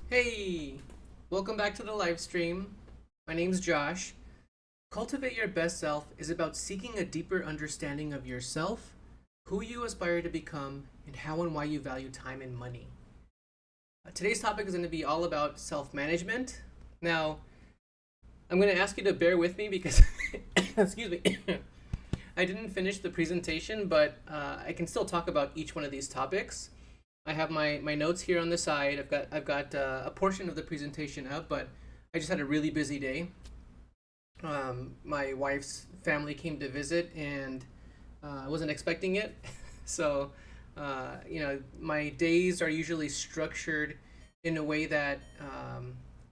Hey, welcome back to the live stream. My name's Josh. Cultivate Your Best Self is about seeking a deeper understanding of yourself, who you aspire to become, and how and why you value time and money. Today's topic is going to be all about self-management. Now, I'm going to ask you to bear with me because, excuse me, I didn't finish the presentation, but I can still talk about each one of these topics. I have my notes here on the side. I've got a portion of the presentation up, but I just had a really busy day. My wife's family came to visit, and I wasn't expecting it. So, my days are usually structured in a way that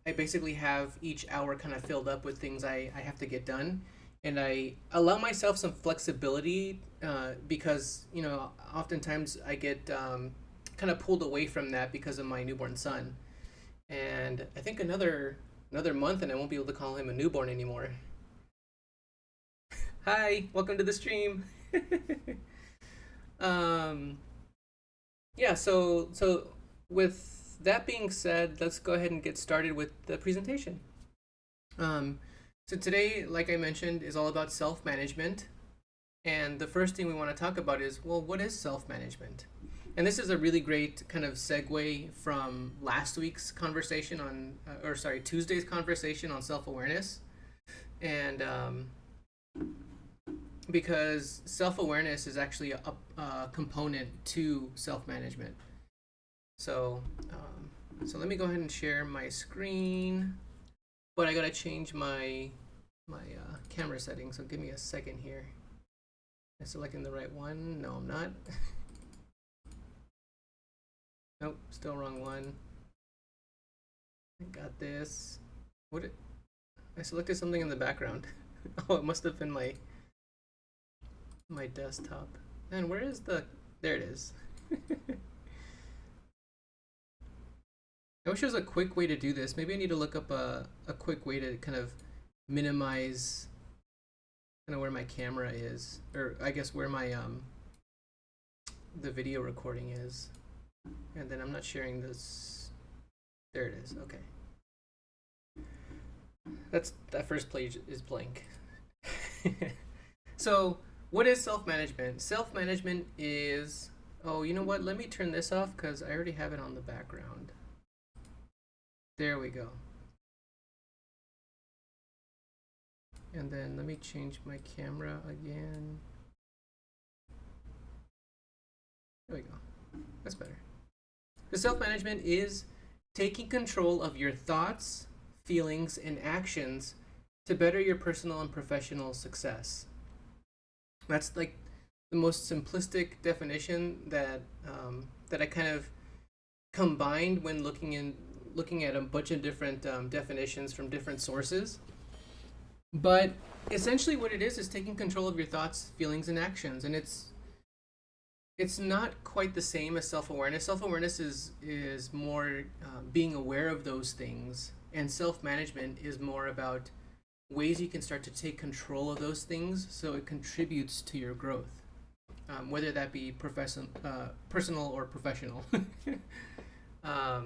I basically have each hour kind of filled up with things I have to get done. And I allow myself some flexibility because, oftentimes I get kind of pulled away from that because of my newborn son. And I think another month and I won't be able to call him a newborn anymore. Hi, welcome to the stream. Yeah, so with that being said, let's go ahead and get started with the presentation. So today, like I mentioned, is all about self-management. And the first thing we want to talk about is, well, what is self-management? And this is a really great kind of segue from last week's conversation on, Tuesday's conversation on self-awareness. And because self-awareness is actually a component to self-management. So let me go ahead and share my screen, but I gotta change my camera settings. So give me a second here. Am I selecting the right one? No, I'm not. Nope, still wrong one. I got this. I selected something in the background. Oh, it must have been my desktop. And where is there it is. I wish there was a quick way to do this. Maybe I need to look up a quick way to kind of minimize kind of where my camera is, or I guess where my the video recording is. And then I'm not sharing this. There it is. Okay. That first page is blank. So, what is self-management? Self-management is, oh, you know what? Let me turn this off because I already have it on the background. There we go. And then let me change my camera again. There we go. That's better. The self-management is taking control of your thoughts, feelings, and actions to better your personal and professional success. That's like the most simplistic definition that I kind of combined when looking at a bunch of different definitions from different sources. But essentially what it is taking control of your thoughts, feelings, and actions. And it's not quite the same as self-awareness. Self-awareness is more being aware of those things, and self-management is more about ways you can start to take control of those things so it contributes to your growth, whether that be personal or professional. I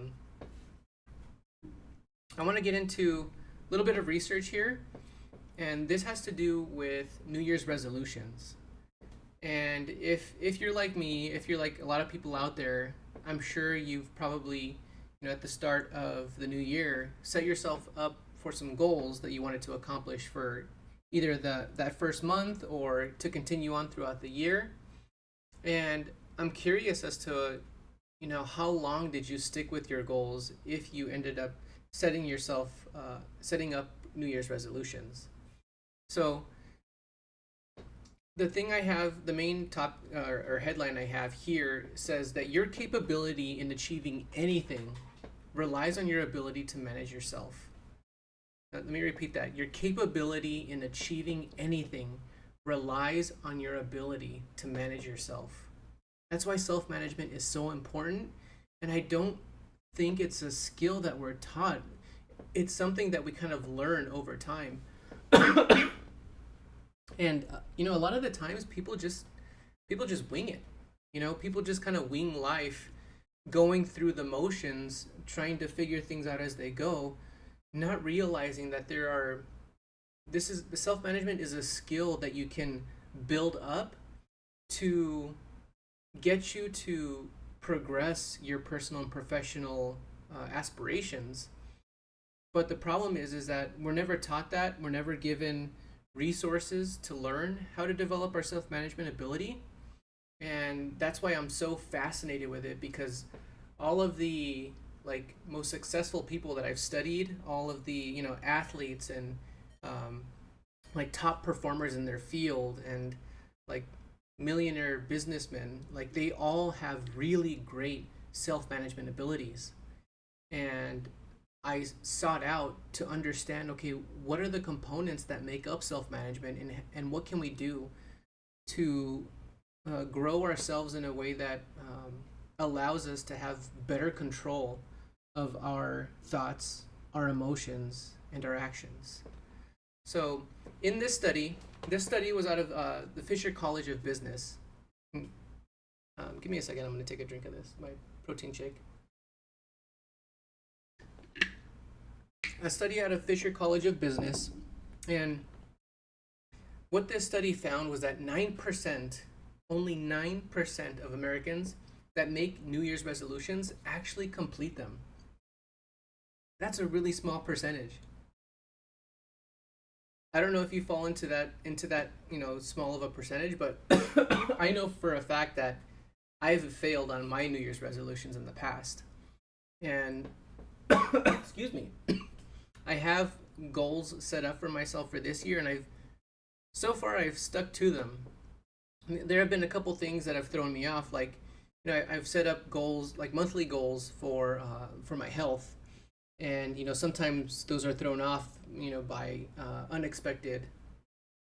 want to get into a little bit of research here, and this has to do with New Year's resolutions. And if you're like me, if you're like a lot of people out there, I'm sure you've probably, at the start of the new year, set yourself up for some goals that you wanted to accomplish for either that first month or to continue on throughout the year. And I'm curious as to, how long did you stick with your goals if you ended up setting up New Year's resolutions? So the main top or headline I have here says that your capability in achieving anything relies on your ability to manage yourself. Let me repeat that. Your capability in achieving anything relies on your ability to manage yourself. That's why self-management is so important. And I don't think it's a skill that we're taught. It's something that we kind of learn over time. And a lot of the times people just wing it. People just kind of wing life, going through the motions, trying to figure things out as they go, not realizing that this is the self management is a skill that you can build up to get you to progress your personal and professional aspirations. But the problem is that we're never taught that. We're never given resources to learn how to develop our self management ability. And that's why I'm so fascinated with it, because all of the like most successful people that I've studied, all of the athletes and um, like top performers in their field, and like millionaire businessmen, like they all have really great self management abilities. And I sought out to understand, okay, what are the components that make up self management, and what can we do to grow ourselves in a way that allows us to have better control of our thoughts, our emotions, and our actions. So, in this study was out of the Fisher College of Business. Give me a second, I'm going to take a drink of this, my protein shake. A study out of Fisher College of Business, and what this study found was that 9%, only 9% of Americans that make New Year's resolutions actually complete them. That's a really small percentage. I don't know if you fall into that small of a percentage, but I know for a fact that I've failed on my New Year's resolutions in the past. And excuse me. I have goals set up for myself for this year, and I've stuck to them. There have been a couple things that have thrown me off, like I've set up goals, like monthly goals for my health, and sometimes those are thrown off by unexpected,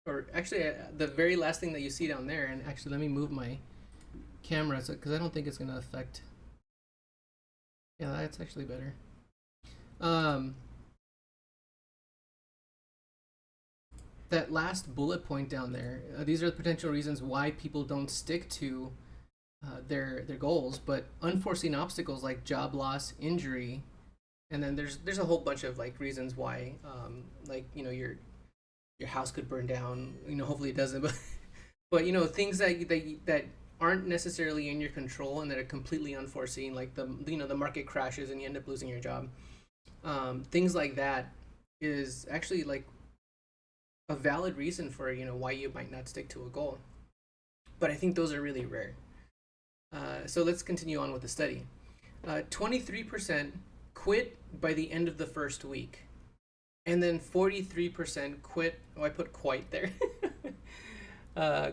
or actually the very last thing that you see down there. And actually, let me move my camera because I don't think it's going to affect. Yeah, that's actually better. That last bullet point down there, these are the potential reasons why people don't stick to their goals, but unforeseen obstacles like job loss, injury, and then there's a whole bunch of like reasons why, like your house could burn down. Hopefully it doesn't, but things that aren't necessarily in your control and that are completely unforeseen, like the market crashes and you end up losing your job. Things like that is actually like a valid reason for why you might not stick to a goal. But I think those are really rare. So let's continue on with the study. 23% quit by the end of the first week, and then 43% quit. Oh, I put quite there.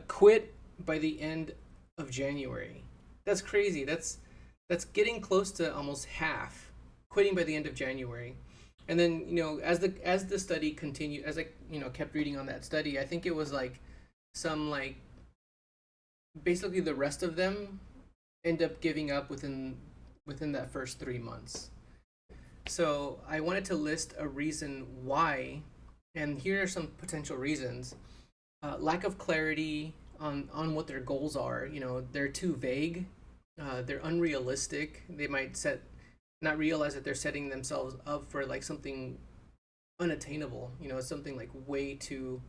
Quit by the end of January. That's crazy. That's getting close to almost half quitting by the end of January. And then as the study continued, as I kept reading on that study, I think it was like some like basically the rest of them end up giving up within that first 3 months. So I wanted to list a reason why, and here are some potential reasons. Lack of clarity on what their goals are. They're too vague. They're unrealistic. They might not realize that they're setting themselves up for like something unattainable. Something like way too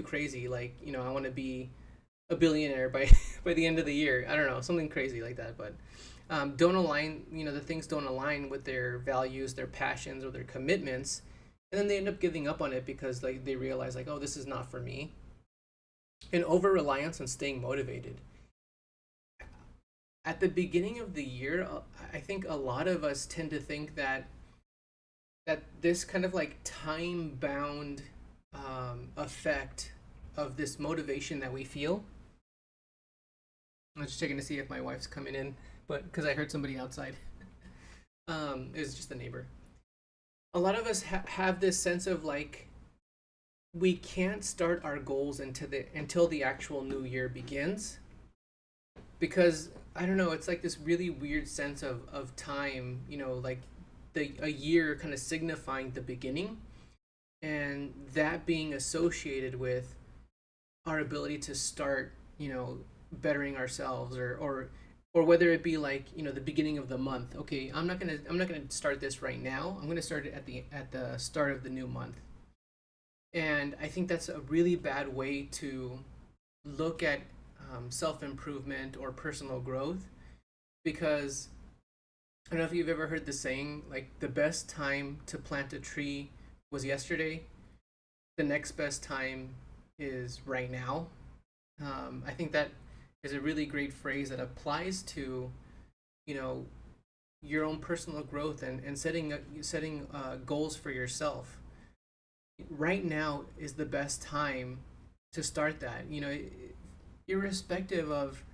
crazy. Like I want to be a billionaire by by the end of the year. I don't know, something crazy like that. But don't align. The things don't align with their values, their passions, or their commitments, and then they end up giving up on it because like they realize like, oh, this is not for me. And over reliance on staying motivated. At the beginning of the year, I think a lot of us tend to think that this kind of like time bound effect of this motivation that we feel. I'm just checking to see if my wife's coming in, but because I heard somebody outside. It was just a neighbor. A lot of us have this sense of like we can't start our goals until the actual new year begins, because I don't know, it's like this really weird sense of time, like a year kind of signifying the beginning, and that being associated with our ability to start, bettering ourselves, or whether it be like, the beginning of the month. Okay, I'm not gonna start this right now. I'm gonna start it at the start of the new month. And I think that's a really bad way to look at self improvement or personal growth, because I don't know if you've ever heard the saying, like, the best time to plant a tree was yesterday, the next best time is right now. I think that is a really great phrase that applies to, you know, your own personal growth, and setting goals for yourself. Right now is the best time to start that. Irrespective of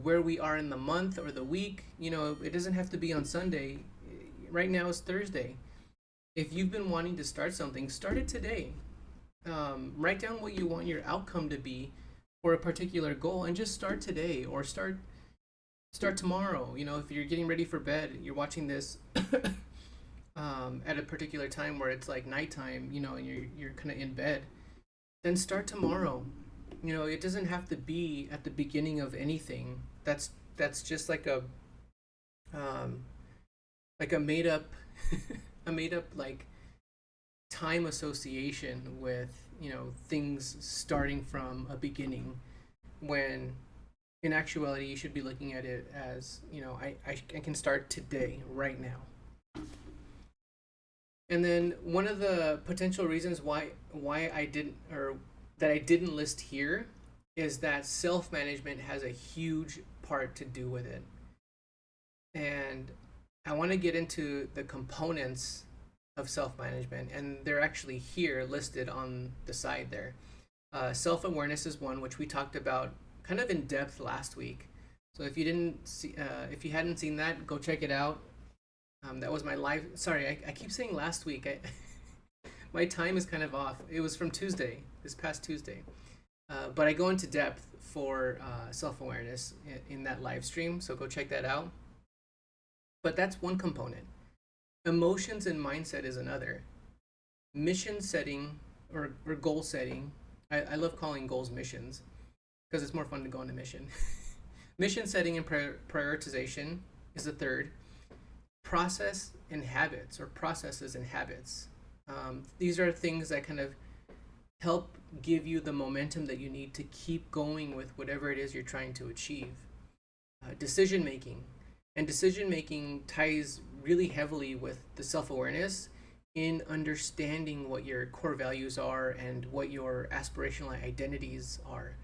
where we are in the month or the week. It doesn't have to be on Sunday. Right now is Thursday. If you've been wanting to start something, start it today. Write down what you want your outcome to be for a particular goal, and just start today, or start tomorrow. If you're getting ready for bed, you're watching this at a particular time where it's like nighttime, and you're kind of in bed, then start tomorrow. It doesn't have to be at the beginning of anything. That's just um, like a made up a made up like time association with things starting from a beginning, when in actuality you should be looking at it as, I can start today, right now. And then one of the potential reasons why I didn't, or that I didn't list here, is that self management has a huge part to do with it. And I want to get into the components of self management, and they're actually here listed on the side there. Self awareness is one, which we talked about kind of in depth last week. So if you hadn't seen that, go check it out. That was my live. Sorry, I keep saying last week. My time is kind of off. It was from Tuesday, this past Tuesday. But I go into depth for self awareness in that live stream, so go check that out. But that's one component. Emotions and mindset is another. Mission setting, or goal setting. I love calling goals missions because it's more fun to go on a mission. Mission setting and prioritization is the third. Process and habits, or processes and habits. These are things that kind of help give you the momentum that you need to keep going with whatever it is you're trying to achieve. Decision making. And decision making ties really heavily with the self awareness in understanding what your core values are and what your aspirational identities are.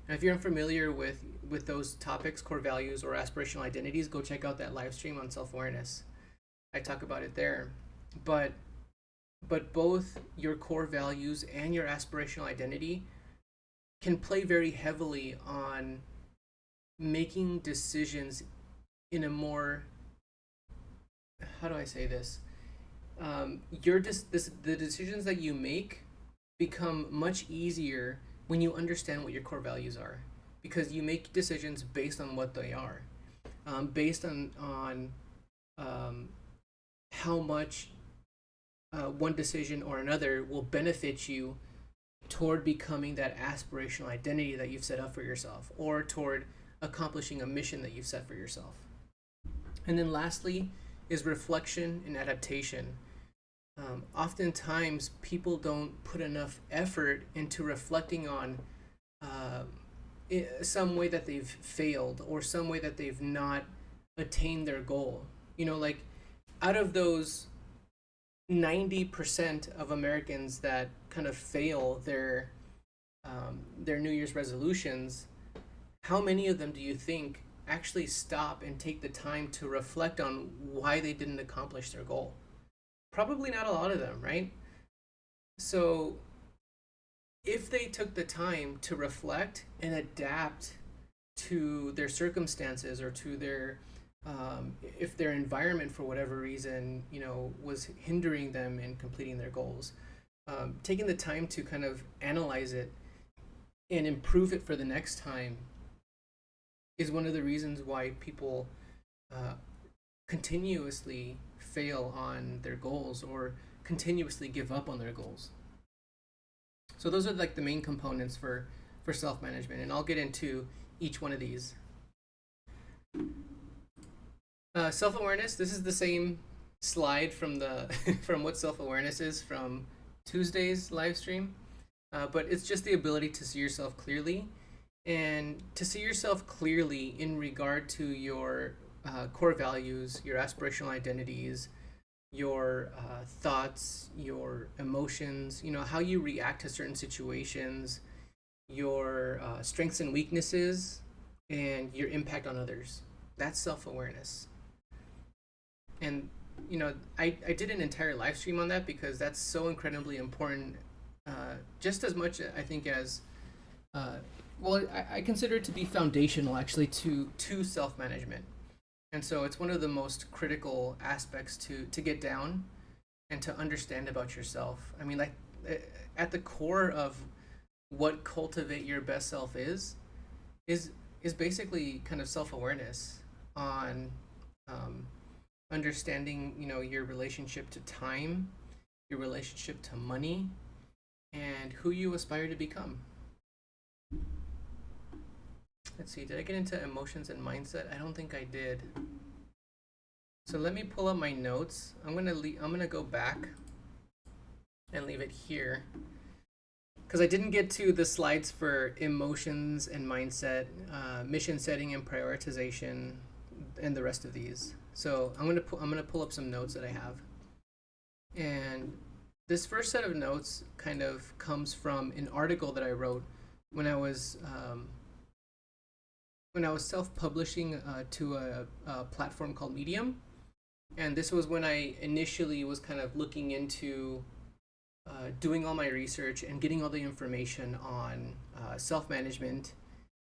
Now, if you're unfamiliar with those topics, core values or aspirational identities, go check out that live stream on self awareness. I talk about it there. But both your core values and your aspirational identity can play very heavily on making decisions in a more, how do I say this? The decisions that you make become much easier when you understand what your core values are, because you make decisions based on what they are, based on how much one decision or another will benefit you toward becoming that aspirational identity that you've set up for yourself, or toward accomplishing a mission that you've set for yourself. And then lastly is reflection and adaptation. Oftentimes people don't put enough effort into reflecting on some way that they've failed, or some way that they've not attained their goal. Like, out of those 90% of Americans that kind of fail their New Year's resolutions, how many of them do you think actually stop and take the time to reflect on why they didn't accomplish their goal? Probably not a lot of them, right? So if they took the time to reflect and adapt to their circumstances, or to their if their environment for whatever reason was hindering them in completing their goals, taking the time to kind of analyze it and improve it for the next time is one of the reasons why people continuously fail on their goals, or continuously give up on their goals. So those are like the main components for self-management, and I'll get into each one of these. Self-awareness. This is the same slide from the from what self-awareness is from Tuesday's live stream, but it's just the ability to see yourself clearly, and to see yourself clearly in regard to your core values, your aspirational identities, your thoughts, your emotions, how you react to certain situations, your strengths and weaknesses, and your impact on others. That's self-awareness. And I did an entire live stream on that because that's so incredibly important, just as much I think as well, I consider it to be foundational actually to self-management. And so it's one of the most critical aspects to get down and to understand about yourself. I mean, like, at the core of what cultivate your best self is basically kind of self-awareness on understanding, your relationship to time, your relationship to money, and who you aspire to become. Let's see, did I get into emotions and mindset? I don't think I did. So let me pull up my notes. I'm gonna go back and leave it here because I didn't get to the slides for emotions and mindset, mission setting and prioritization, and the rest of these. So I'm gonna pull up some notes that I have, and this first set of notes kind of comes from an article that I wrote when I was self-publishing to a platform called Medium. And this was when I initially was kind of looking into doing all my research and getting all the information on self-management,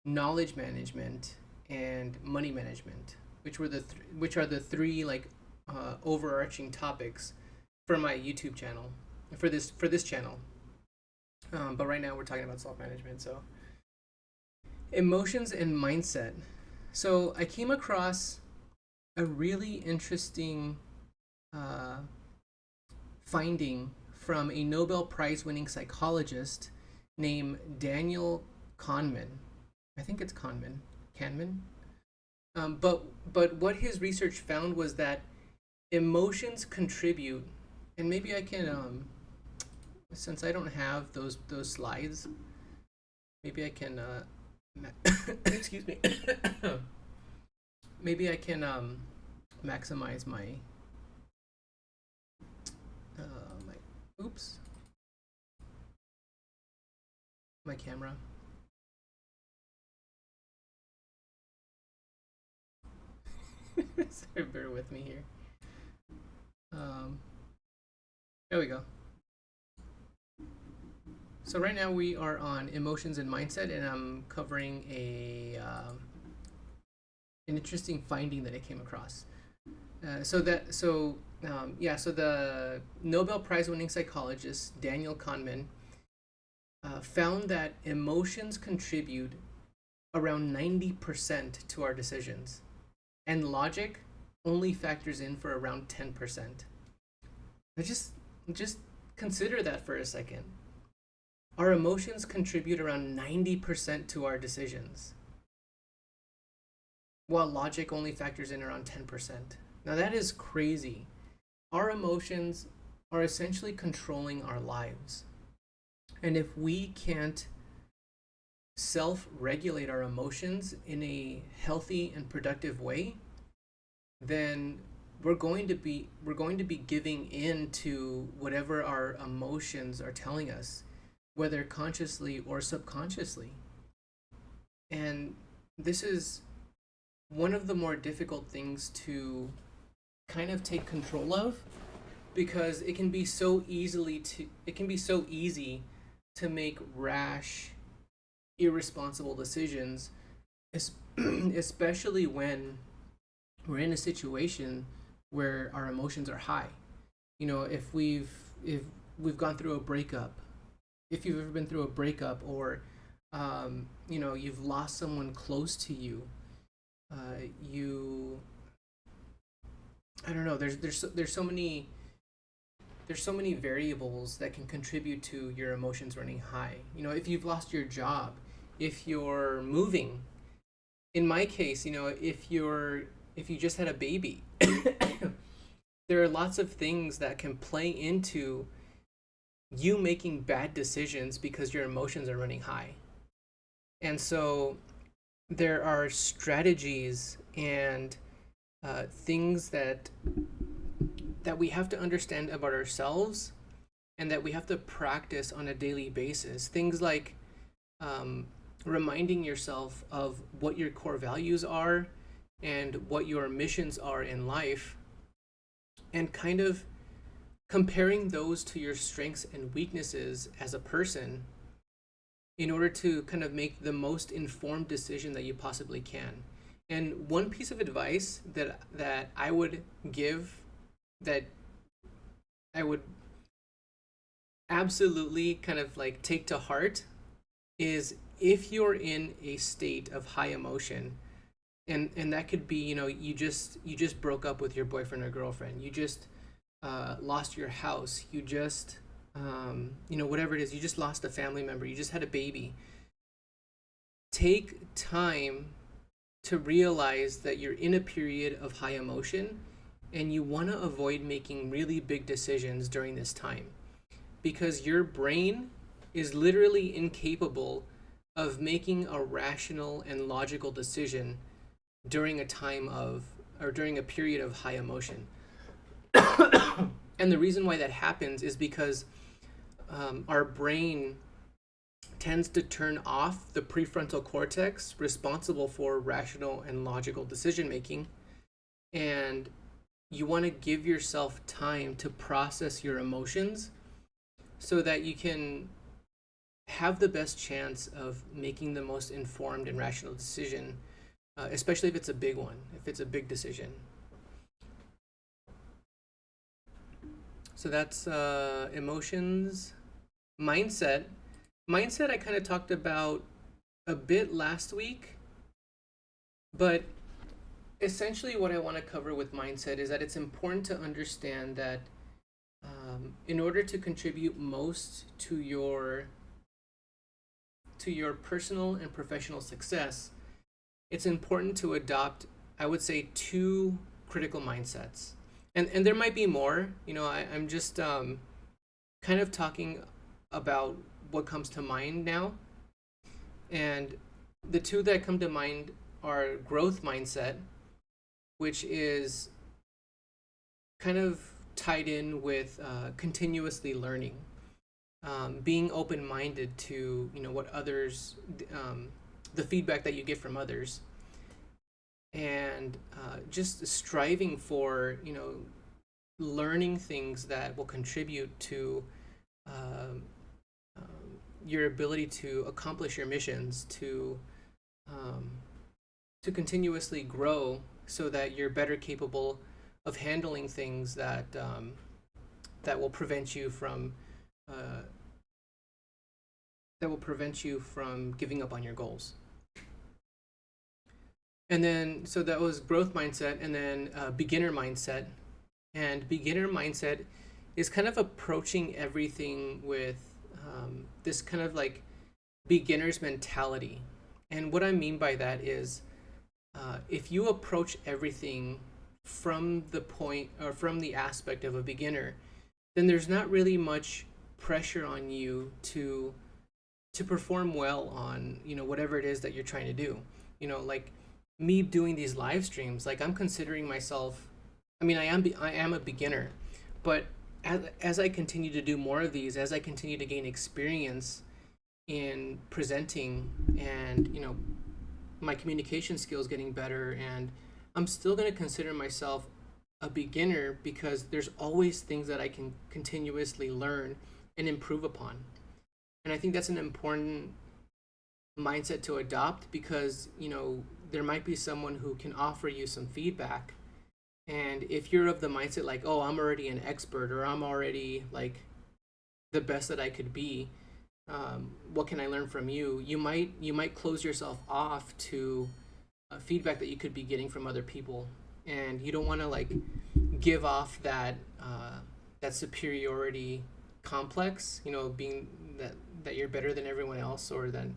knowledge management, and money management, which are the three like overarching topics for my YouTube channel, for this channel. But right now we're talking about self-management. So emotions and mindset. So I came across a really interesting finding from a Nobel Prize winning psychologist named Daniel Kahneman. I think it's Kahneman. But what his research found was that emotions contribute, and maybe I can, since I don't have those slides, maybe I can, excuse me, maybe I can maximize my, my camera. Sorry, bear with me here. There we go. So right now we are on emotions and mindset, and I'm covering an interesting finding that I came across. So the Nobel Prize winning psychologist Daniel Kahneman found that emotions contribute around 90% to our decisions, and logic only factors in for around 10%. Now just consider that for a second. Our emotions contribute around 90% to our decisions, while logic only factors in around 10%. Now that is crazy. Our emotions are essentially controlling our lives. And if we can't self-regulate our emotions in a healthy and productive way, then we're going to be giving in to whatever our emotions are telling us, whether consciously or subconsciously. And this is one of the more difficult things to kind of take control of, because it can be so easy to make rash, irresponsible decisions, especially when we're in a situation where our emotions are high. If we've gone through a breakup, if you've ever been through a breakup, or you've lost someone close to you, I don't know, there's so many variables that can contribute to your emotions running high. If you've lost your job, if you're moving, in my case, if you just had a baby, there are lots of things that can play into you making bad decisions because your emotions are running high. And so there are strategies and things that we have to understand about ourselves and that we have to practice on a daily basis. Things like um, reminding yourself of what your core values are and what your missions are in life, and kind of comparing those to your strengths and weaknesses as a person in order to kind of make the most informed decision that you possibly can. And one piece of advice that I would give, that I would absolutely kind of like take to heart, is if you're in a state of high emotion, and that could be, you just broke up with your boyfriend or girlfriend, you just lost your house, you just whatever it is, you just lost a family member, you just had a baby. Take time to realize that you're in a period of high emotion and you want to avoid making really big decisions during this time, because your brain is literally incapable of making a rational and logical decision during a time of, or during a period of high emotion. And the reason why that happens is because our brain tends to turn off the prefrontal cortex responsible for rational and logical decision making. And you want to give yourself time to process your emotions so that you can have the best chance of making the most informed and rational decision, especially if it's a big one, if it's a big decision. So that's emotions. Mindset. Mindset I kind of talked about a bit last week, but essentially what I want to cover with mindset is that it's important to understand that in order to contribute most to your personal and professional success, it's important to adopt, I would say, two critical mindsets. And there might be more. I'm just kind of talking about what comes to mind now. And the two that come to mind are growth mindset, which is kind of tied in with continuously learning, being open-minded to what others, the feedback that you get from others, and just striving for learning things that will contribute to your ability to accomplish your missions, to continuously grow so that you're better capable of handling things that will prevent you from giving up on your goals. And then, so that was growth mindset, and then beginner mindset. And beginner mindset is kind of approaching everything with this kind of like beginner's mentality. And what I mean by that is, if you approach everything from the point, or from the aspect of a beginner, then there's not really much pressure on you to perform well on whatever it is that you're trying to do. Like me doing these live streams, like I'm considering myself, I am a beginner, but as I continue to do more of these, as I continue to gain experience in presenting, and my communication skills getting better, and I'm still going to consider myself a beginner because there's always things that I can continuously learn and improve upon. And I think that's an important mindset to adopt, because there might be someone who can offer you some feedback, and if you're of the mindset like, oh, I'm already an expert, or I'm already like the best that I could be, what can I learn from you? You might close yourself off to feedback that you could be getting from other people, and you don't want to like give off that superiority complex, being that you're better than everyone else, or than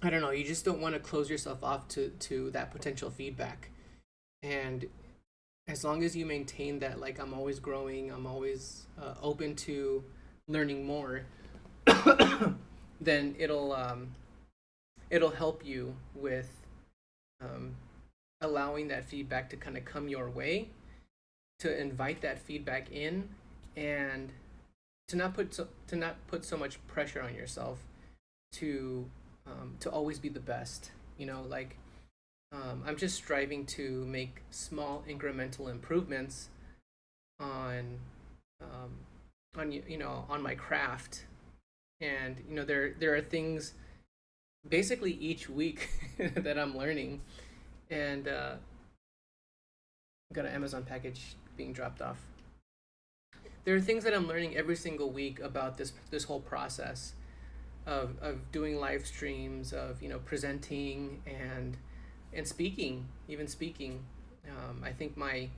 I don't know, you just don't want to close yourself off to that potential feedback. And as long as you maintain that, like, I'm always growing, I'm always open to learning more, then it'll help you with um, allowing that feedback to kind of come your way, to invite that feedback in, and to not put so much pressure on yourself to always be the best. Like, I'm just striving to make small incremental improvements on on my craft, and there are things basically each week that I'm learning, and got an Amazon package being dropped off. There are things that I'm learning every single week about this whole process of doing live streams, of presenting and speaking, even speaking. I think my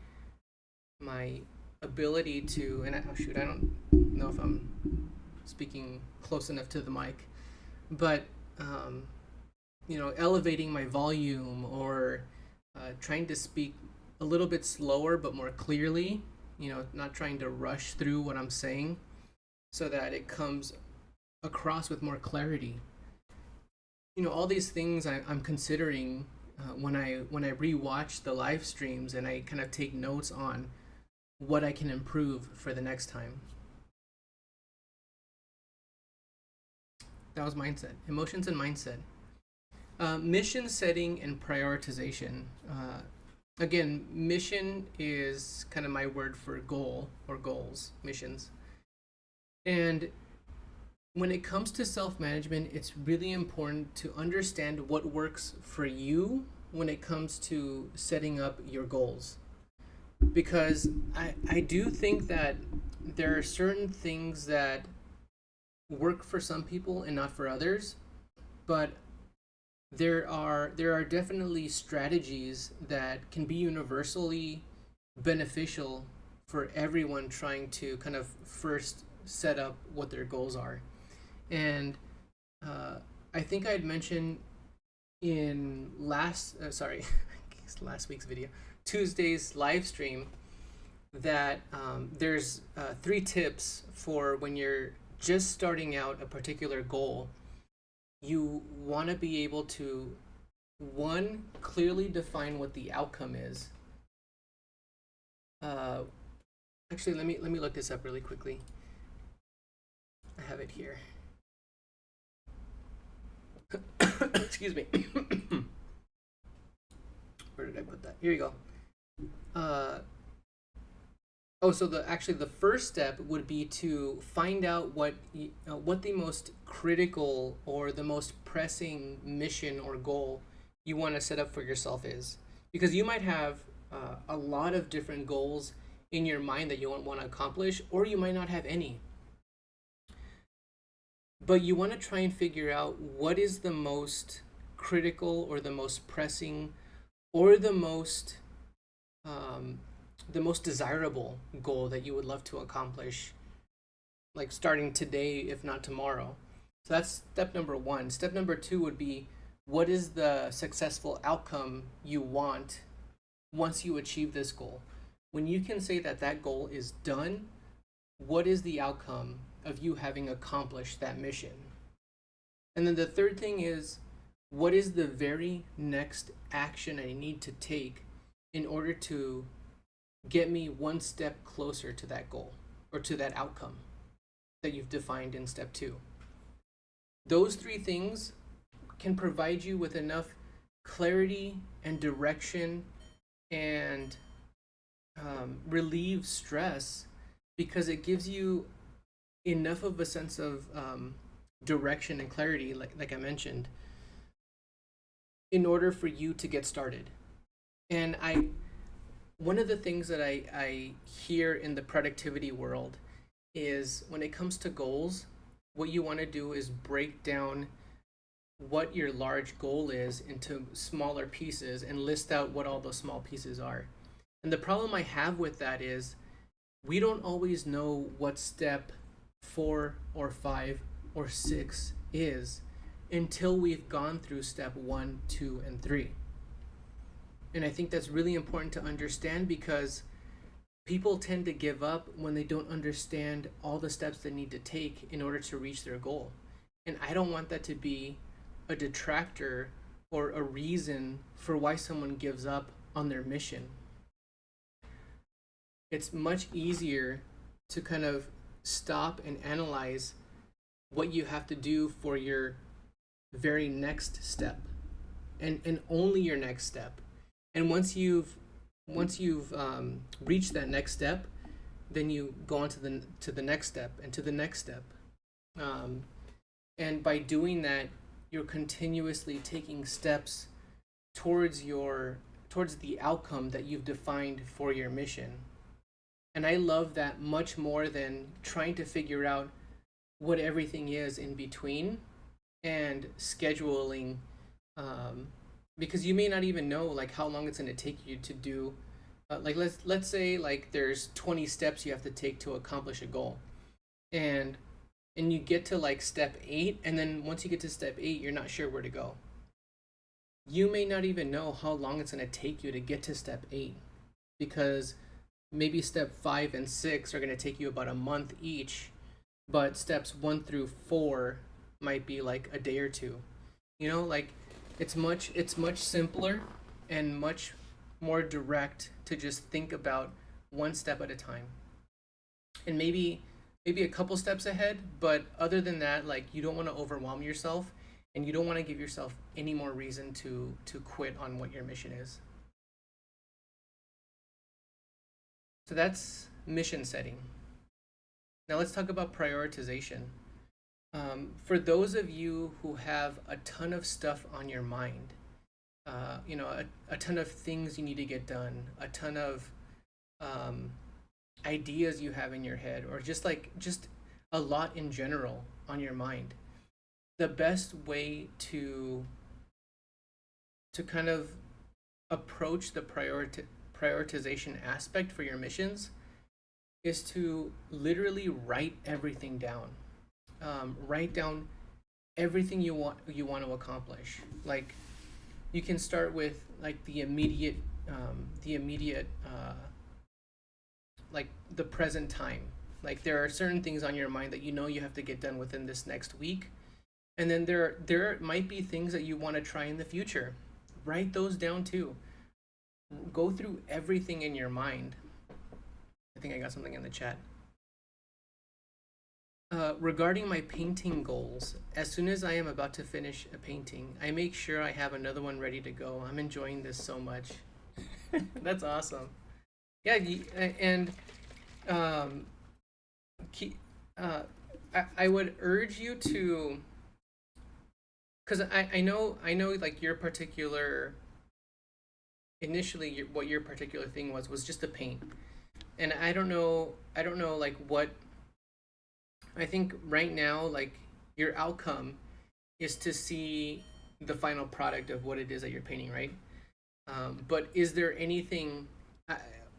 ability to, and oh shoot, I don't know if I'm speaking close enough to the mic, but elevating my volume, or trying to speak a little bit slower but more clearly, not trying to rush through what I'm saying so that it comes across with more clarity. All these things I'm considering when I rewatch the live streams, and I kind of take notes on what I can improve for the next time. That was mindset, emotions, and mindset. Mission setting and prioritization. Again, mission is kind of my word for goal, or goals, missions. And when it comes to self-management, it's really important to understand what works for you when it comes to setting up your goals. Because I do think that there are certain things that work for some people and not for others, but there are definitely strategies that can be universally beneficial for everyone trying to kind of first set up what their goals are. And I think I'd mentioned in last week's video, Tuesday's live stream, that there's 3 tips for when you're just starting out a particular goal. You want to be able to, one, clearly define what the outcome is. Actually, let me look this up really quickly. I have it here. Excuse me. Where did I put that? Here you go. So the first step would be to find out what the most critical or the most pressing mission or goal you want to set up for yourself is, because you might have a lot of different goals in your mind that you want to accomplish, or you might not have any. But you want to try and figure out what is the most critical, or the most pressing, or the most desirable goal that you would love to accomplish, like starting today, if not tomorrow. So that's step number 1. Step number 2 would be, what is the successful outcome you want once you achieve this goal? When you can say that that goal is done, what is the outcome of you having accomplished that mission? And then the third thing is, what is the very next action I need to take in order to get me one step closer to that goal, or to that outcome that you've defined in step 2? Those 3 things can provide you with enough clarity and direction, and relieve stress, because it gives you enough of a sense of direction and clarity, like I mentioned, in order for you to get started. And one of the things that I hear in the productivity world is, when it comes to goals, what you want to do is break down what your large goal is into smaller pieces, and list out what all those small pieces are. And the problem I have with that is, we don't always know what step 4 or 5 or 6 is until we've gone through step 1, 2, and 3. And I think that's really important to understand, because people tend to give up when they don't understand all the steps they need to take in order to reach their goal. And I don't want that to be a detractor or a reason for why someone gives up on their mission. It's much easier to kind of stop and analyze what you have to do for your very next step, and only your next step. And once you've reached that next step, then you go on to the next step and to the next step. And by doing that, you're continuously taking steps towards the outcome that you've defined for your mission. And I love that much more than trying to figure out what everything is in between and scheduling, because you may not even know like how long it's going to take you to do, like let's say like there's 20 steps you have to take to accomplish a goal, and you get to like step 8, and then once you get to step 8 you're not sure where to go. You may not even know how long it's going to take you to get to step 8, because maybe step 5 and 6 are going to take you about a month each, but steps 1 through 4 might be like a day or two. Like it's much simpler and much more direct to just think about one step at a time, and maybe a couple steps ahead. But other than that, like, you don't want to overwhelm yourself, and you don't want to give yourself any more reason to quit on what your mission is. So that's mission setting. Now let's talk about prioritization. For those of you who have a ton of stuff on your mind, a ton of things you need to get done, a ton of ideas you have in your head, or just a lot in general on your mind, the best way to kind of approach the prioritization aspect for your missions is to literally write everything down. Write down everything you want to accomplish. Like, you can start with like the immediate like the present time. Like, there are certain things on your mind that you have to get done within this next week, and then there might be things that you want to try in the future. Write those down too. Go through everything in your mind. I think I got something in the chat. Regarding my painting goals, as soon as I am about to finish a painting, I make sure I have another one ready to go. I'm enjoying this so much. That's awesome. Yeah, and I would urge you to, because I know like your particular, initially what your particular thing was just to paint, and I don't know like what. I think right now, like, your outcome is to see the final product of what it is that you're painting, right? But is there anything,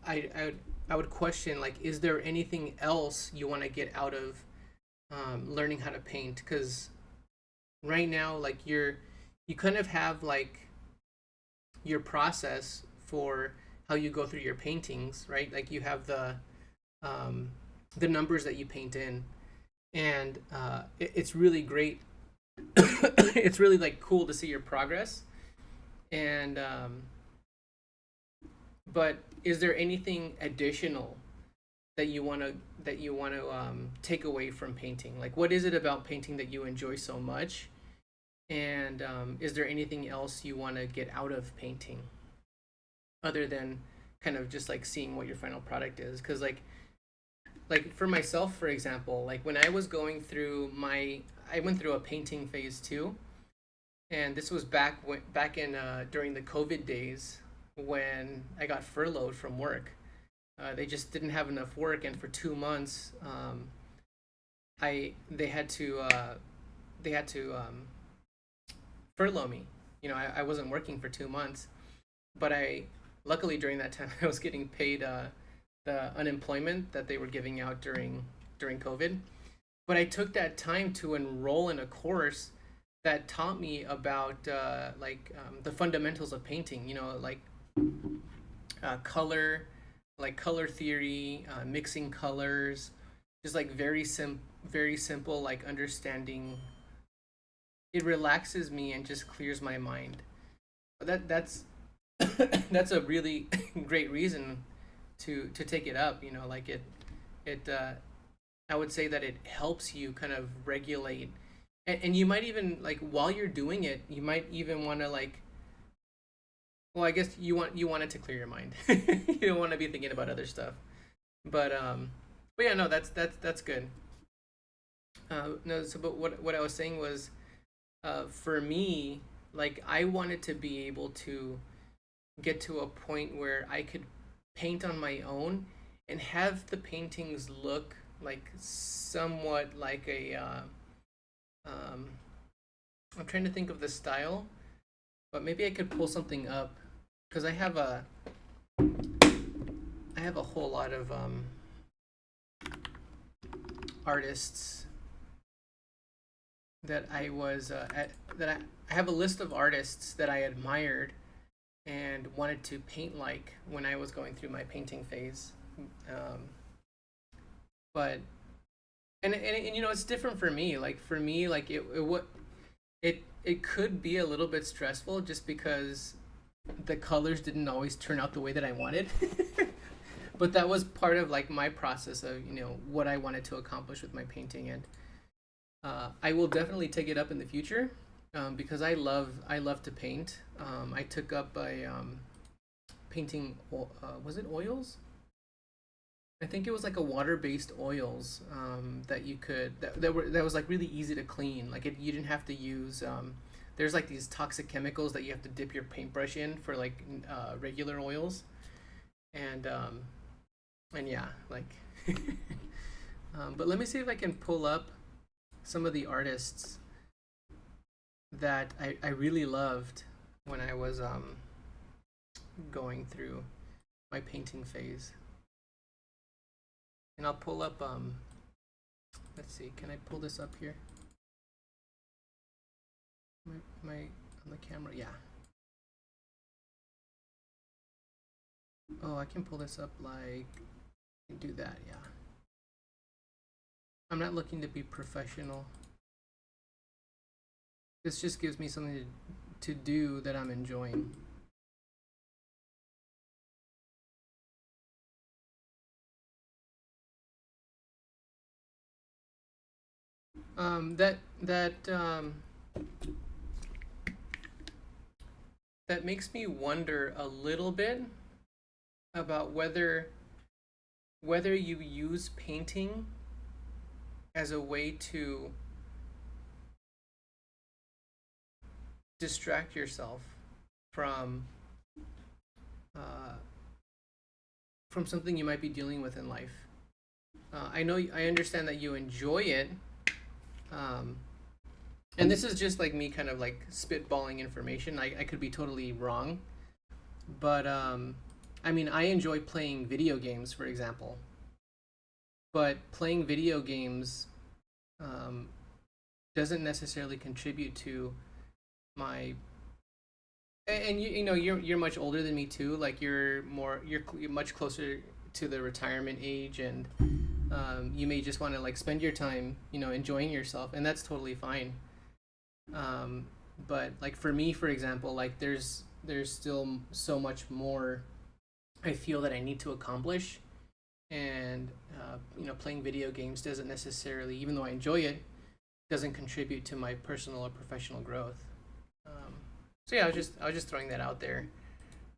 I would question, like, is there anything else you want to get out of learning how to paint? Because right now, like, you kind of have like your process for how you go through your paintings, right? Like, you have the numbers that you paint in. And it's really great. It's really like cool to see your progress. And but is there anything additional that you want to take away from painting? Like, what is it about painting that you enjoy so much? And is there anything else you want to get out of painting, other than kind of just like seeing what your final product is? Because like for myself, for example, like when I was going through I went through a painting phase too, and this was back in during the COVID days, when I got furloughed from work. They just didn't have enough work, and for 2 months, they had to furlough me. I wasn't working for 2 months, but luckily during that time I was getting paid the unemployment that they were giving out during COVID. But I took that time to enroll in a course that taught me about the fundamentals of painting. You know, like color, like color theory, mixing colors, just like very simple, like understanding. It relaxes me and just clears my mind. But that's that's a really great reason to take it up. You know, like it I would say that it helps you kind of regulate, and you might even like while you're doing it, you might even want to like. Well, I guess you want it to clear your mind. You don't want to be thinking about other stuff. But yeah, no, that's good. No, so but what I was saying was, for me, like I wanted to be able to get to a point where I could paint on my own and have the paintings look like somewhat like a. Um, I'm trying to think of the style, but maybe I could pull something up because I have a whole lot of artists that I was that I have a list of artists that I admired and wanted to paint like when I was going through my painting phase. Um, but and you know it's different for me. Like for me, like it could be a little bit stressful just because the colors didn't always turn out the way that I wanted. But that was part of like my process of what I wanted to accomplish with my painting, and I will definitely take it up in the future because I love to paint. I took up a painting. Was it oils? I think it was like a water-based oils that you could that was like really easy to clean. Like you didn't have to use. There's like these toxic chemicals that you have to dip your paintbrush in for like regular oils, and yeah, like. But let me see if I can pull up some of the artists that I really loved when I was going through my painting phase. And I'll pull up let's see, can I pull this up here? My on the camera, yeah. Oh, I can pull this up like do that, yeah. I'm not looking to be professional. This just gives me something to do that I'm enjoying. That makes me wonder a little bit about whether you use painting as a way to distract yourself from uh, from something you might be dealing with in life. I understand that you enjoy it, um, and this is just like me kind of like spitballing information. I could be totally wrong, but I mean, I enjoy playing video games, for example. But playing video games um, doesn't necessarily contribute to my. And you're much older than me too. Like you're much closer to the retirement age, and you may just want to like spend your time enjoying yourself, and that's totally fine. Um, but like for me, for example, like there's still so much more I feel that I need to accomplish, and playing video games doesn't necessarily, even though I enjoy it, doesn't contribute to my personal or professional growth. Um, so yeah, I was just throwing that out there.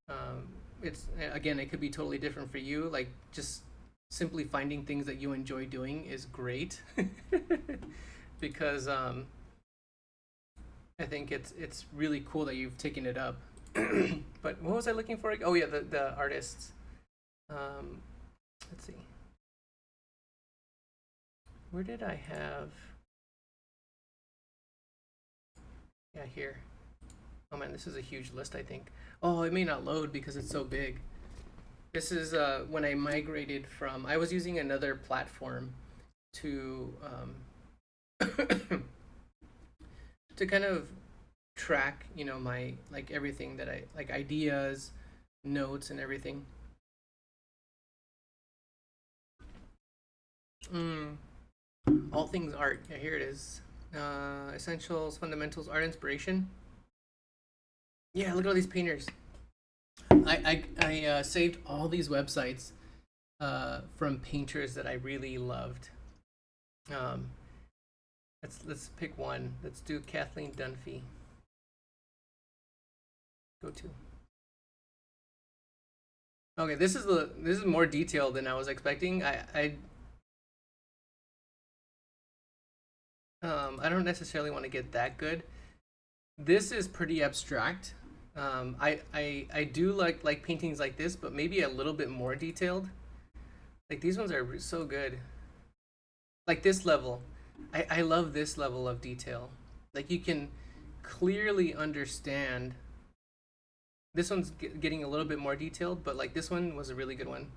Um, it's again, it could be totally different for you. Like just simply finding things that you enjoy doing is great, because I think it's really cool that you've taken it up. But what was I looking for? Oh yeah, the artists. Um, let's see. Where did I have? Yeah, here. Oh man, this is a huge list, I think. Oh, it may not load because it's so big. This is when I migrated from. I was using another platform to to kind of track, you know, my like everything that I like, ideas, notes, and everything. Mm, all things art. Yeah, here it is. Essentials, fundamentals, art inspiration. Yeah, look at all these painters. I saved all these websites from painters that I really loved. Um, let's pick one. Let's do Kathleen Dunphy. Go to. Okay, this is more detailed than I was expecting. I don't necessarily want to get that good. This is pretty abstract. I do like paintings like this, but maybe a little bit more detailed. Like these ones are so good. Like this level, I love this level of detail. Like you can clearly understand. This one's getting a little bit more detailed, but like this one was a really good one.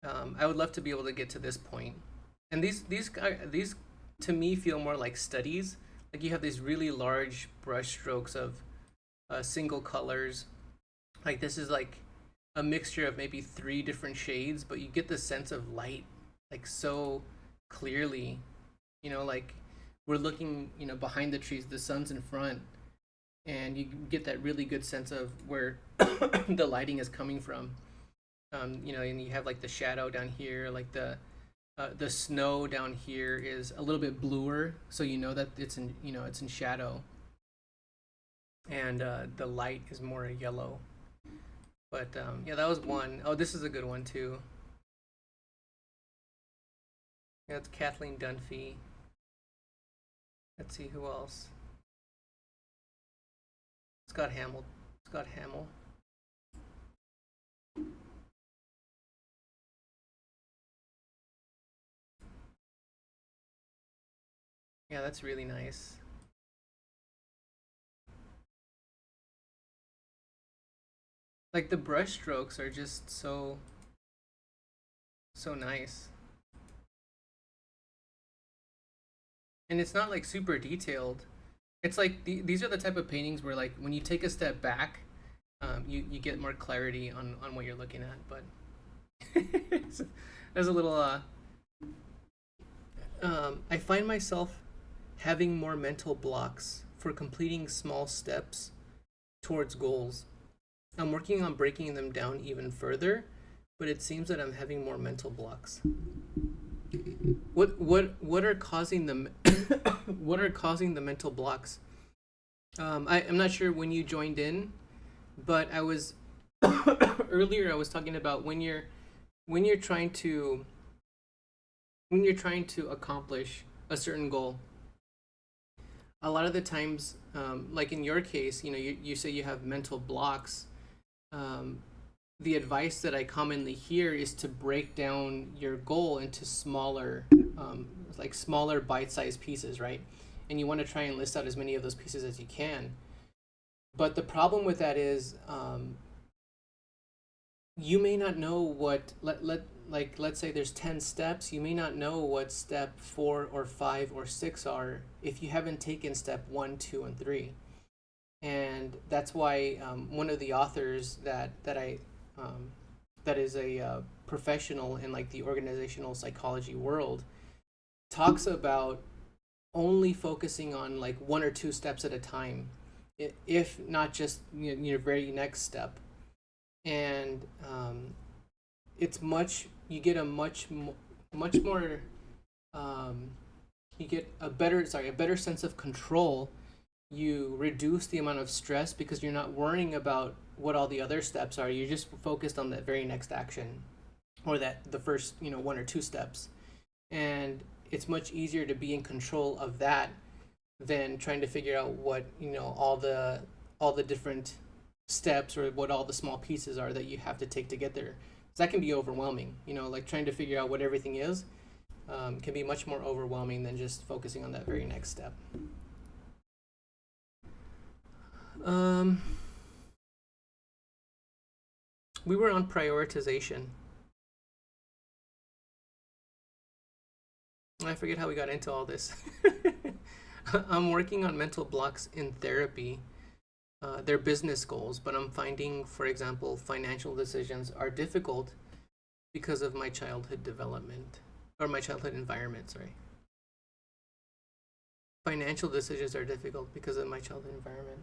I would love to be able to get to this point. And these to me feel more like studies. Like you have these really large brush strokes of single colors. Like this is like a mixture of maybe three different shades, but you get the sense of light like so clearly. You know, like we're looking, you know, behind the trees, the sun's in front, and you get that really good sense of where the lighting is coming from. You know, and you have like the shadow down here, like the snow down here is a little bit bluer, so you know that it's in, you know, it's in shadow, and the light is more yellow. But yeah, that was one. Oh, this is a good one too. Yeah, it's Kathleen Dunphy. Let's see who else. Scott Hamill. Scott Hamill. Yeah, that's really nice. Like the brush strokes are just so nice. And it's not like super detailed. It's like these are the type of paintings where like when you take a step back, you get more clarity on what you're looking at. But there's a little I find myself having more mental blocks for completing small steps towards goals. I'm working on breaking them down even further, but it seems that I'm having more mental blocks. What are causing the what are causing the mental blocks? I'm not sure when you joined in, but I was earlier I was talking about when you're trying to when you're trying to accomplish a certain goal. A lot of the times, like in your case, you know, you say you have mental blocks. Um, the advice that I commonly hear is to break down your goal into smaller, like smaller bite-sized pieces, right? And you want to try and list out as many of those pieces as you can. But the problem with that is, you may not know what like let's say there's 10 steps, you may not know what step 4 or 5 or 6 are if you haven't taken step 1, 2, and 3. And that's why one of the authors that is a professional in like the organizational psychology world talks about only focusing on like one or two steps at a time, if not just, you know, your very next step. And it's much you get a much more you get a better sense of control. You reduce the amount of stress because you're not worrying about what all the other steps are. You're just focused on that very next action, or that the first, you know, one or two steps. And it's much easier to be in control of that than trying to figure out what, you know, all the different steps or what all the small pieces are that you have to take to get there. So that can be overwhelming, you know, like trying to figure out what everything is, can be much more overwhelming than just focusing on that very next step. We were on prioritization. I forget how we got into all this. I'm working on mental blocks in therapy. They're business goals, but I'm finding, for example, financial decisions are difficult because of my childhood development or my childhood environment. Sorry, financial decisions are difficult because of my childhood environment.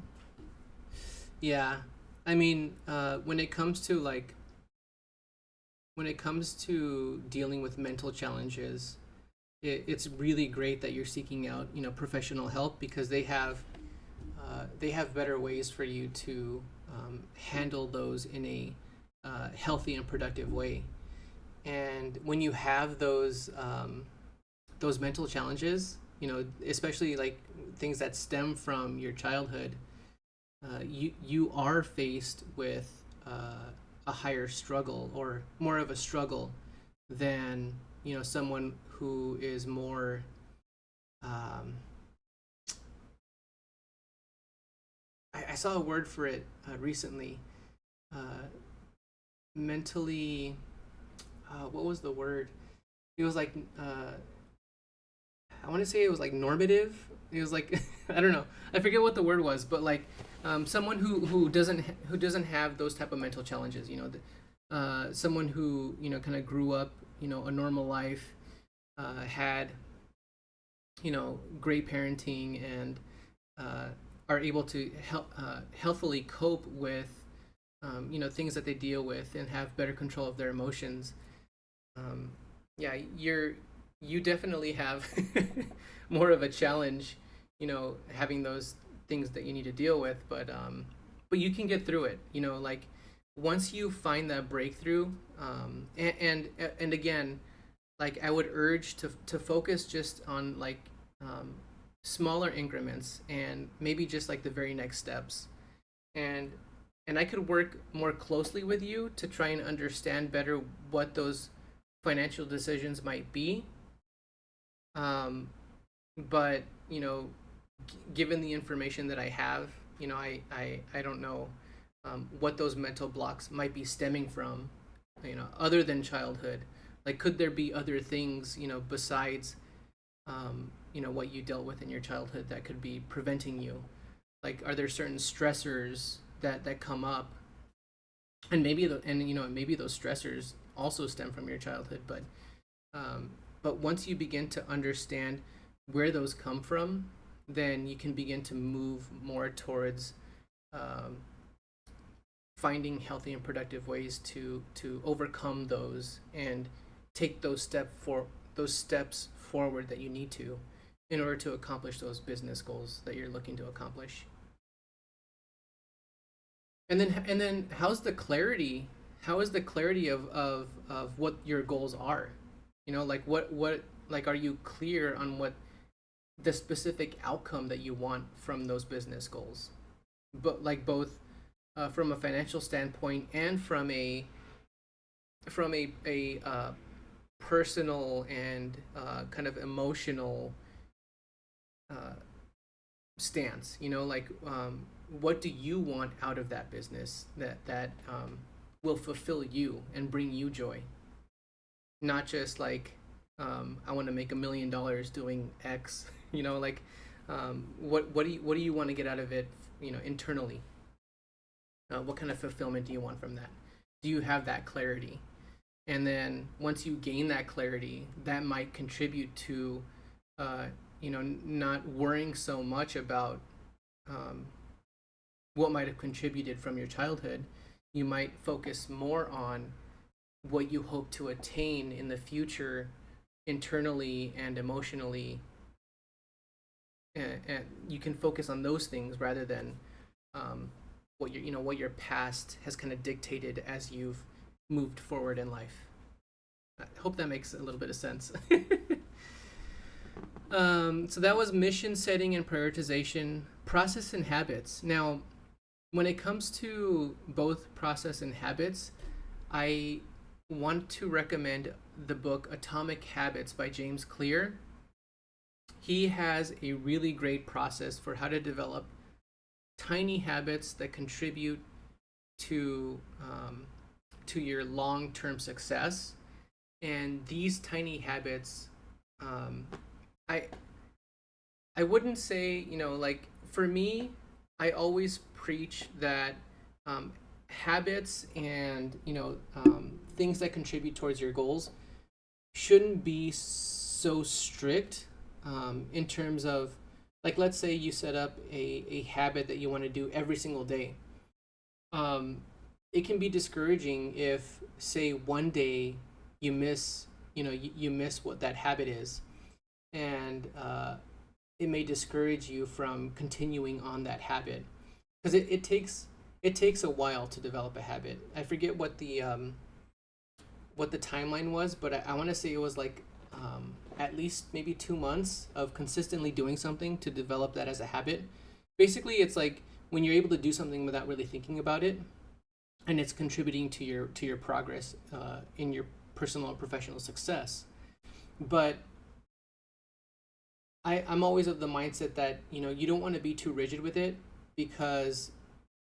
Yeah, I mean, when it comes to dealing with mental challenges, it's really great that you're seeking out, professional help because they have better ways for you to handle those in a healthy and productive way. And when you have those mental challenges, especially like things that stem from your childhood, you are faced with a higher struggle or more of a struggle than someone who is more um, I saw a word for it recently. Uh, mentally, what was the word? It was like I want to say it was like normative. It was like I don't know. I forget what the word was, but like someone who doesn't have those type of mental challenges. Someone who kind of grew up a normal life, had great parenting and are able to healthily cope with things that they deal with and have better control of their emotions. um, yeah, you definitely have more of a challenge, having those things that you need to deal with, but you can get through it. Like once you find that breakthrough, and again, like I would urge to focus just on like um, smaller increments and maybe just like the very next steps, and I could work more closely with you to try and understand better what those financial decisions might be. Um, but given the information that I have, I don't know what those mental blocks might be stemming from, other than childhood. Like, could there be other things, besides, what you dealt with in your childhood that could be preventing you? Like, are there certain stressors that come up, and maybe those stressors also stem from your childhood, um, but once you begin to understand where those come from, then you can begin to move more towards um, finding healthy and productive ways to overcome those and take those steps forward that you need to in order to accomplish those business goals that you're looking to accomplish. And then how's the clarity? How is the clarity of what your goals are? Like what like are you clear on what the specific outcome that you want from those business goals? But like both from a financial standpoint and from a personal and kind of emotional uh, stance. Like what do you want out of that business that will fulfill you and bring you joy? Not just like I want to make $1 million doing X. Like what do you want to get out of it? Internally, what kind of fulfillment do you want from that? Do you have that clarity? And then once you gain that clarity, that might contribute to uh, not worrying so much about um, what might have contributed from your childhood. You might focus more on what you hope to attain in the future, internally and emotionally, and you can focus on those things rather than um, what your past has kind of dictated as you've moved forward in life. I hope that makes a little bit of sense. So that was mission setting and prioritization, process and habits. Now, when it comes to both process and habits, I want to recommend the book Atomic Habits by James Clear. He has a really great process for how to develop tiny habits that contribute to to your long-term success. And these tiny habits, um, I I wouldn't say, like for me, I always preach that um, habits and, things that contribute towards your goals shouldn't be so strict in terms of, like, let's say you set up a habit that you want to do every single day. Um, it can be discouraging if, say, one day you miss, you miss what that habit is. And it may discourage you from continuing on that habit because it takes a while to develop a habit. I forget what the timeline was, but I want to say it was like at least maybe 2 months of consistently doing something to develop that as a habit. Basically, it's like when you're able to do something without really thinking about it, and it's contributing to your progress in your personal and professional success. But I'm always of the mindset that you don't want to be too rigid with it, because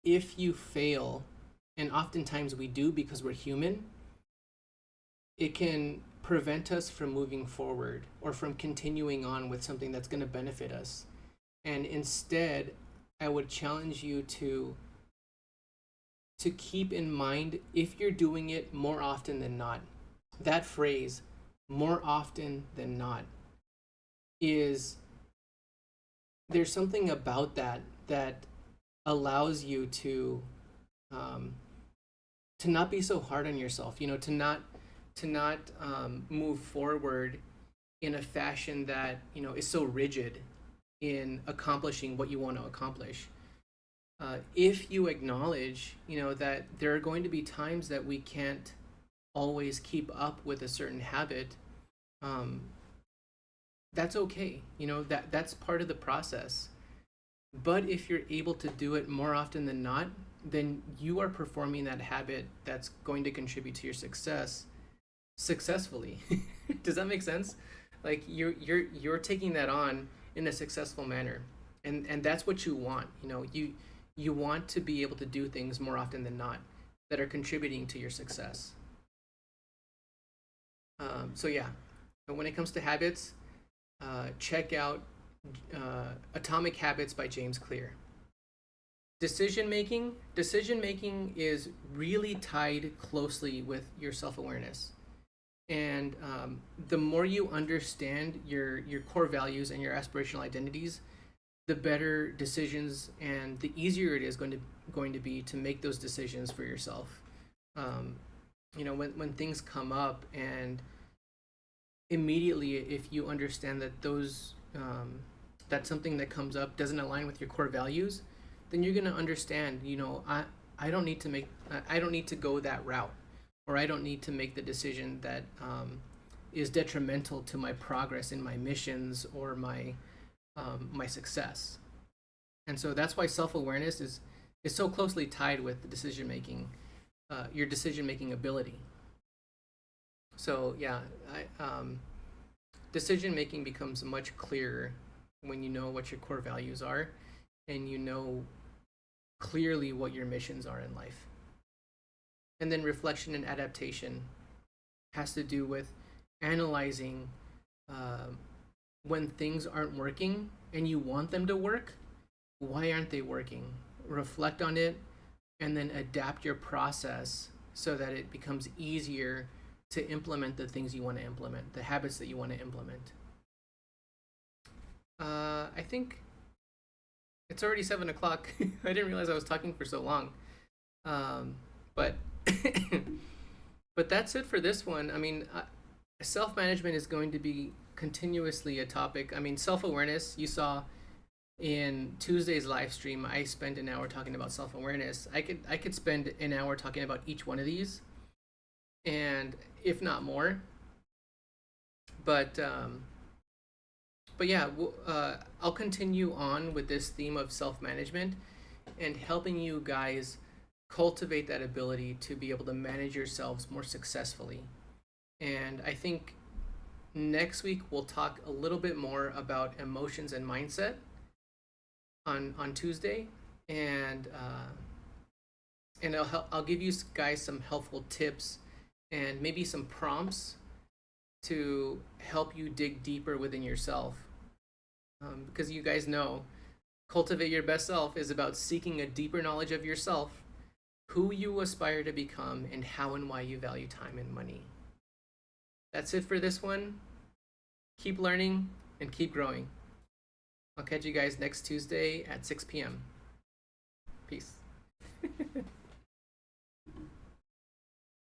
if you fail, and oftentimes we do because we're human, it can prevent us from moving forward or from continuing on with something that's going to benefit us. And instead, I would challenge you to keep in mind, if you're doing it more often than not, that phrase, more often than not, is, there's something about that allows you um, to not be so hard on yourself, to not move forward in a fashion that is so rigid in accomplishing what you want to accomplish. If you acknowledge that there are going to be times that we can't always keep up with a certain habit, um, that's okay. That's part of the process. But if you're able to do it more often than not, then you are performing that habit that's going to contribute to your success successfully. Does that make sense? Like you're taking that on in a successful manner, and that's what you want. You want to be able to do things more often than not that are contributing to your success. So yeah, but when it comes to habits, check out Atomic Habits by James Clear. Decision making is really tied closely with your self-awareness. And the more you understand your core values and your aspirational identities, the better decisions and the easier it is going to be to make those decisions for yourself. um, when things come up, and immediately, if you understand that that something that comes up doesn't align with your core values, then you're going to understand, I don't need to I don't need to go that route, or I don't need to make the decision that is detrimental to my progress in my missions or my success. And so that's why self-awareness is so closely tied with the decision making, your decision making ability. So yeah, decision making becomes much clearer when you know what your core values are, and you know clearly what your missions are in life. And then reflection and adaptation has to do with analyzing um when things aren't working and you want them to work. Why aren't they working? Reflect on it, and then adapt your process so that it becomes easier to implement the things you want to implement, the habits that you want to implement. I think it's already 7 o'clock. I didn't realize I was talking for so long. But but that's it for this one. I mean, self management is going to be continuously a topic. I mean, self awareness, you saw in Tuesday's live stream, I spent an hour talking about self awareness. I could spend an hour talking about each one of these, and if not more. But yeah, I'll continue on with this theme of self management and helping you guys cultivate that ability to be able to manage yourselves more successfully. And I think next week we'll talk a little bit more about emotions and mindset on Tuesday, and I'll give you guys some helpful tips and maybe some prompts to help you dig deeper within yourself. because you guys know Cultivate Your Best Self is about seeking a deeper knowledge of yourself, who you aspire to become, and how and why you value time and money. That's it for this one. Keep learning and keep growing. I'll catch you guys next Tuesday at 6 p.m. Peace.